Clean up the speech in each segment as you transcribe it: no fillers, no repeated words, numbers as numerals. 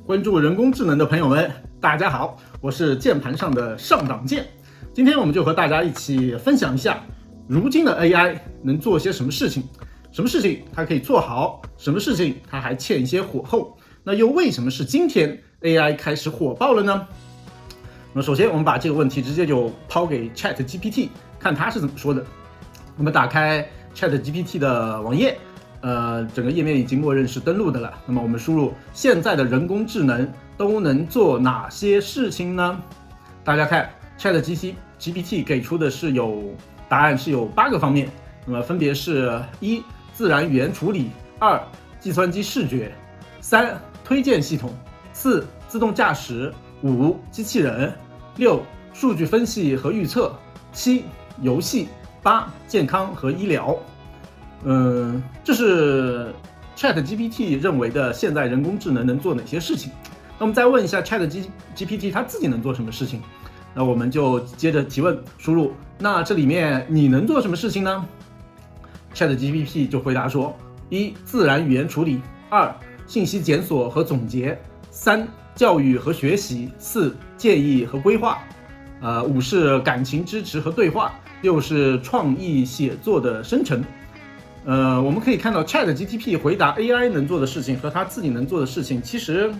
关注人工智能的朋友们，大家好，我是键盘上的上党键。今天我们就和大家一起分享一下，如今的 AI 能做些什么事情，什么事情它可以做好，什么事情它还欠一些火候。那又为什么是今天 AI 开始火爆了呢？那首先我们把这个问题直接就抛给 ChatGPT， 看它是怎么说的。我们打开 ChatGPT 的网页，整个页面已经默认是登录的了。那么我们输入现在的人工智能都能做哪些事情呢？大家看 ChatGPT 给出的答案是有8个方面，那么分别是1自然语言处理，2计算机视觉，3推荐系统，4自动驾驶，5机器人，6数据分析和预测，7游戏，8健康和医疗。这是 ChatGPT 认为的现在人工智能能做哪些事情。那我们再问一下 ChatGPT 它自己能做什么事情？那我们就接着提问，输入那这里面你能做什么事情呢？ ChatGPT 就回答说：1自然语言处理，2信息检索和总结，3教育和学习，4建议和规划，5是感情支持和对话，6是创意写作的生成。我们可以看到 ChatGPT 回答 AI 能做的事情和他自己能做的事情其实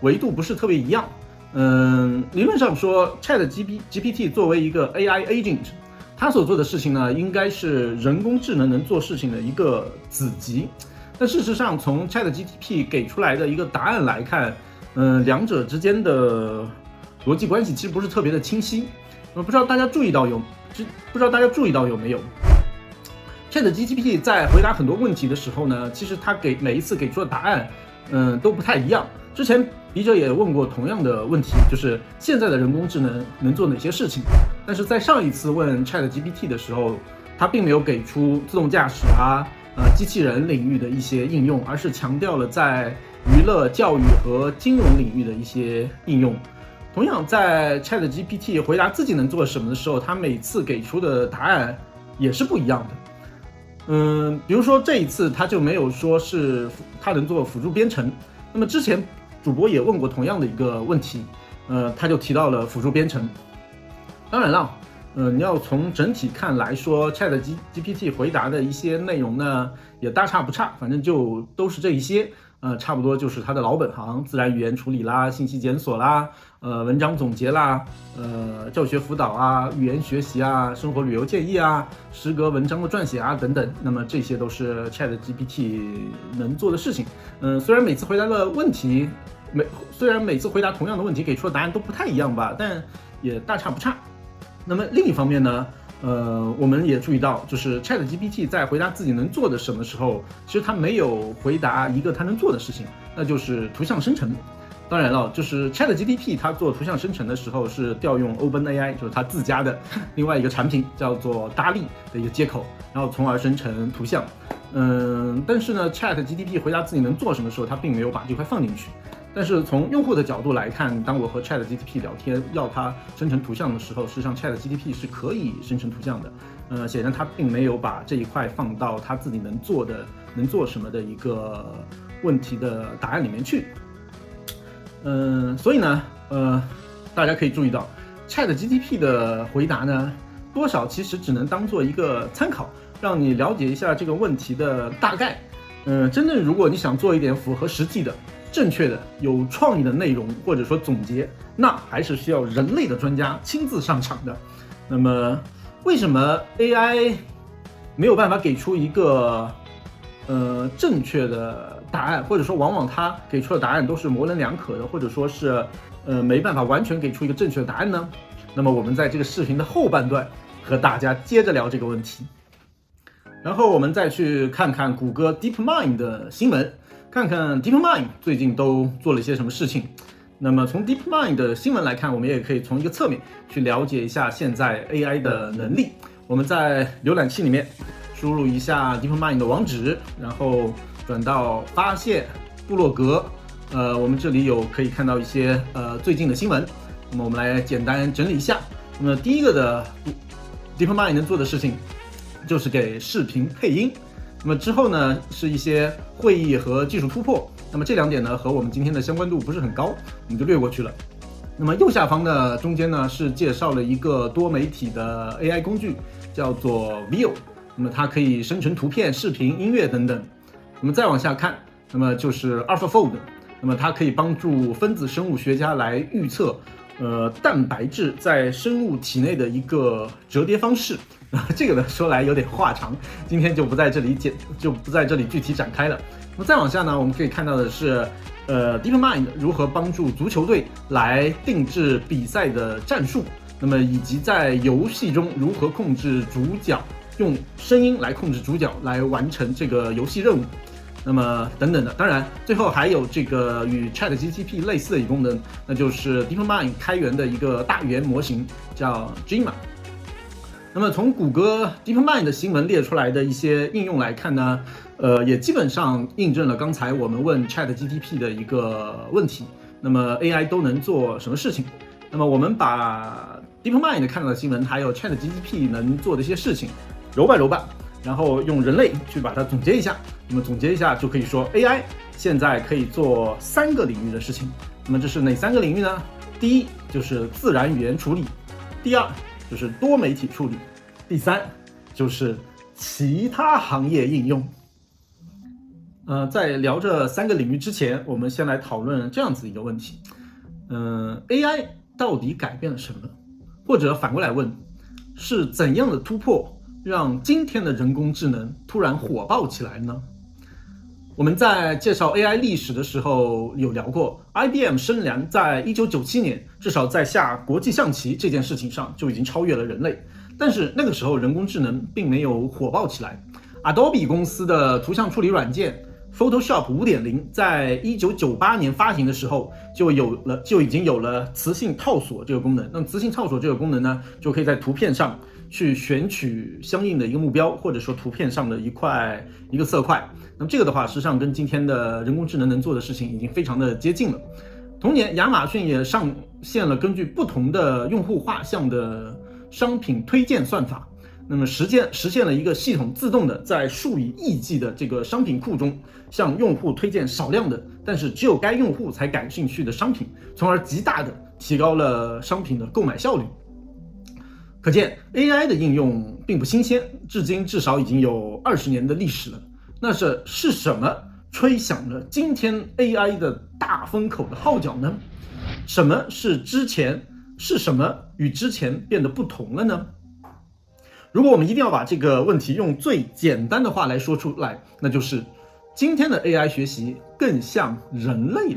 维度不是特别一样。理论上说 ChatGPT 作为一个 AI agent， 它所做的事情呢，应该是人工智能能做事情的一个子集。但事实上从 ChatGPT 给出来的一个答案来看，两者之间的逻辑关系其实不是特别的清晰。不知道大家注意到有没有？ChatGPT 在回答很多问题的时候呢，其实它每一次给出的答案，都不太一样。之前笔者也问过同样的问题，就是现在的人工智能能做哪些事情？但是在上一次问 ChatGPT 的时候，它并没有给出自动驾驶机器人领域的一些应用，而是强调了在娱乐、教育和金融领域的一些应用。同样，在 ChatGPT 回答自己能做什么的时候，它每次给出的答案也是不一样的。比如说这一次他就没有说是他能做辅助编程，那么之前主播也问过同样的一个问题，他就提到了辅助编程。当然了，你要从整体看来说 ChatGPT 回答的一些内容呢也大差不差，反正就都是这一些，差不多就是它的老本行，自然语言处理啦，信息检索啦，文章总结啦，教学辅导啊，语言学习啊，生活旅游建议啊，诗歌文章的撰写啊等等。那么这些都是 ChatGPT 能做的事情。虽然每次回答同样的问题给出的答案都不太一样吧，但也大差不差。那么另一方面呢，我们也注意到，就是 ChatGPT 在回答自己能做的什么时候，其实它没有回答一个它能做的事情，那就是图像生成。当然了，就是 ChatGPT 它做图像生成的时候是调用 OpenAI， 就是它自家的另外一个产品叫做DALL-E 的一个接口，然后从而生成图像。但是呢 ChatGPT 回答自己能做什么时候，它并没有把这块放进去。但是从用户的角度来看，当我和 ChatGPT 聊天要它生成图像的时候，实际上 ChatGPT 是可以生成图像的。显然它并没有把这一块放到它自己能做什么的一个问题的答案里面去。所以呢，大家可以注意到 ChatGPT 的回答呢，多少其实只能当做一个参考，让你了解一下这个问题的大概。真正如果你想做一点符合实际的、正确的、有创意的内容，或者说总结，那还是需要人类的专家亲自上场的。那么，为什么 AI 没有办法给出一个正确的答案，或者说往往它给出的答案都是模棱两可的，或者说是没办法完全给出一个正确的答案呢？那么我们在这个视频的后半段和大家接着聊这个问题。然后我们再去看看谷歌 DeepMind 的新闻，看看 DeepMind 最近都做了些什么事情。那么从 DeepMind 的新闻来看，我们也可以从一个侧面去了解一下现在 AI 的能力。我们在浏览器里面输入一下 DeepMind 的网址，然后转到发现部落格，我们这里可以看到一些最近的新闻。那么我们来简单整理一下。那么第一个的 DeepMind 能做的事情就是给视频配音。那么之后呢，是一些会议和技术突破。那么这2点呢，和我们今天的相关度不是很高，我们就略过去了。那么右下方的中间呢，是介绍了一个多媒体的 AI 工具，叫做 Veo。那么它可以生成图片、视频、音乐等等。那么再往下看，那么就是 AlphaFold。那么它可以帮助分子生物学家来预测，蛋白质在生物体内的一个折叠方式。这个呢说来有点话长，今天就不在这里具体展开了。那么再往下呢，我们可以看到的是，DeepMind 如何帮助足球队来定制比赛的战术，那么以及在游戏中如何控制主角，用声音来控制主角来完成这个游戏任务。那么等等的，当然最后还有这个与 ChatGPT 类似的一个功能，那就是 DeepMind 开源的一个大语言模型，叫 Gemma。那么从谷歌 DeepMind 的新闻列出来的一些应用来看呢，也基本上印证了刚才我们问 ChatGPT 的一个问题。那么 AI 都能做什么事情？那么我们把 DeepMind 看到的新闻，还有 ChatGPT 能做的一些事情，揉吧，然后用人类去把它总结一下。那么总结一下就可以说 AI 现在可以做3个领域的事情。那么这是哪3个领域呢？第一就是自然语言处理，第二就是多媒体处理，第三就是其他行业应用。在聊这3个领域之前，我们先来讨论这样子一个问题。AI 到底改变了什么？或者反过来问，是怎样的突破让今天的人工智能突然火爆起来呢？我们在介绍 AI 历史的时候有聊过 ，IBM 深蓝在1997年至少在下国际象棋这件事情上就已经超越了人类，但是那个时候人工智能并没有火爆起来。Adobe 公司的图像处理软件 Photoshop 5.0 在1998年发行的时候就已经有了磁性套索这个功能。那么磁性套索这个功能呢，就可以在图片上去选取相应的一个目标，或者说图片上的一个色块。那么这个的话，实际上跟今天的人工智能能做的事情已经非常的接近了。同年，亚马逊也上线了根据不同的用户画像的商品推荐算法，那么实现了一个系统自动的在数以亿计的这个商品库中，向用户推荐少量的，但是只有该用户才感兴趣的商品，从而极大的提高了商品的购买效率。可见 AI 的应用并不新鲜，至今至少已经有20年的历史了。那是什么吹响了今天 AI 的大风口的号角呢？什么与之前变得不同了呢？如果我们一定要把这个问题用最简单的话来说出来，那就是今天的 AI 学习更像人类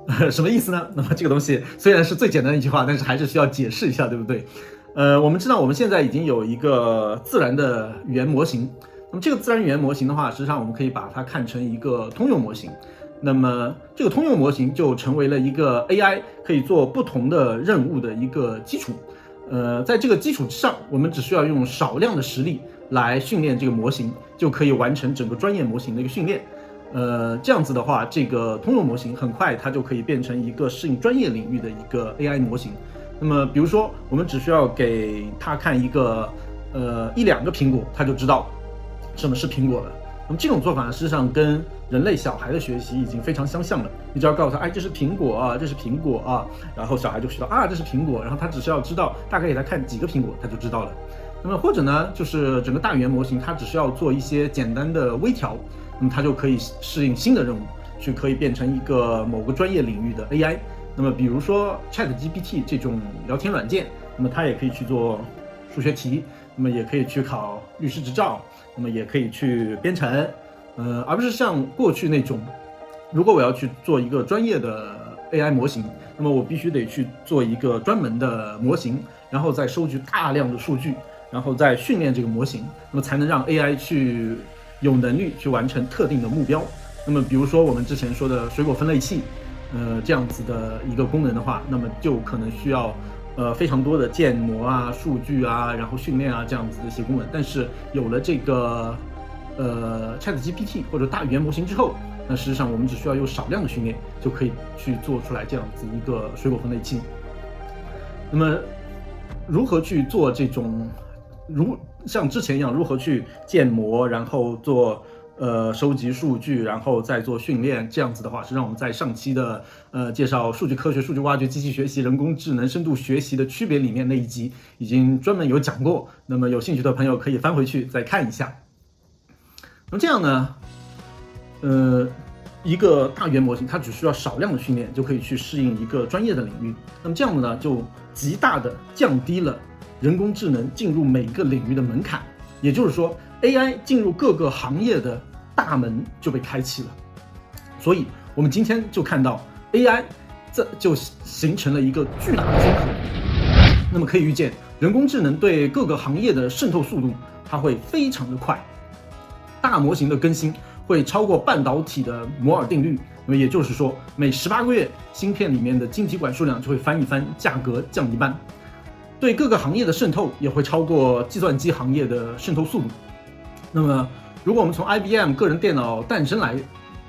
了。什么意思呢？那么这个东西虽然是最简单的一句话，但是还是需要解释一下，对不对？我们知道我们现在已经有一个自然的语言模型，那么这个自然语言模型的话，实际上我们可以把它看成一个通用模型。那么这个通用模型就成为了一个 AI 可以做不同的任务的一个基础。在这个基础之上，我们只需要用少量的实力来训练这个模型，就可以完成整个专业模型的一个训练。这样子的话，这个通用模型很快它就可以变成一个适应专业领域的一个 AI 模型。那么比如说我们只需要给它看一个1-2个苹果，它就知道什么是苹果了。那么这种做法实际上跟人类小孩的学习已经非常相像了。你只要告诉他，哎，这是苹果啊，这是苹果啊，然后小孩就知道啊，这是苹果，然后他只需要知道大概给他看几个苹果，他就知道了。那么或者呢，就是整个大语言模型，它只需要做一些简单的微调，那么它就可以适应新的任务，去可以变成一个某个专业领域的 AI。那么比如说 ChatGPT 这种聊天软件，那么它也可以去做数学题，那么也可以去考律师执照，那么也可以去编程，而不是像过去那种，如果我要去做一个专业的 AI 模型，那么我必须得去做一个专门的模型，然后再收集大量的数据，然后再训练这个模型，那么才能让 AI 去有能力去完成特定的目标。那么比如说我们之前说的水果分类器，这样子的一个功能的话，那么就可能需要非常多的建模啊、数据啊，然后训练啊这样子的一些功能。但是有了这个ChatGPT 或者大语言模型之后，那实际上我们只需要用少量的训练就可以去做出来这样子一个水果分类器。那么如何去做这种像之前一样如何去建模，然后做收集数据，然后再做训练，这样子的话是让我们在上期的介绍数据科学、数据挖掘、机器学习、人工智能、深度学习的区别里面那一集已经专门有讲过，那么有兴趣的朋友可以翻回去再看一下。那么这样呢，一个大语言模型它只需要少量的训练就可以去适应一个专业的领域，那么这样呢就极大的降低了人工智能进入每个领域的门槛，也就是说 AI 进入各个行业的大门就被开启了。所以我们今天就看到 AI 这就形成了一个巨大的综合，那么可以预见人工智能对各个行业的渗透速度它会非常的快，大模型的更新会超过半导体的摩尔定律，那么也就是说每18个月芯片里面的晶体管数量就会翻一番，价格降一半，对各个行业的渗透也会超过计算机行业的渗透速度。那么如果我们从 IBM 个人电脑诞生来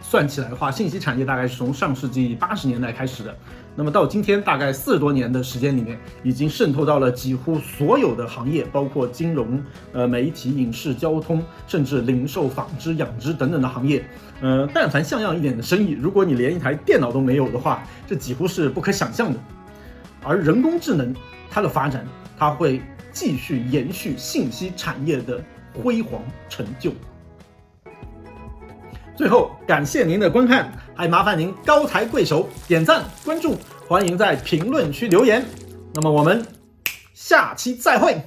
算起来的话，信息产业大概是从上世纪80年代开始的，那么到今天大概40多年的时间里面，已经渗透到了几乎所有的行业，包括金融、媒体、影视、交通，甚至零售、纺织、养殖等等的行业。但凡像样一点的生意，如果你连一台电脑都没有的话，这几乎是不可想象的。而人工智能它的发展，它会继续延续信息产业的辉煌成就。最后，感谢您的观看，还麻烦您高抬贵手，点赞、关注，欢迎在评论区留言。那么我们下期再会。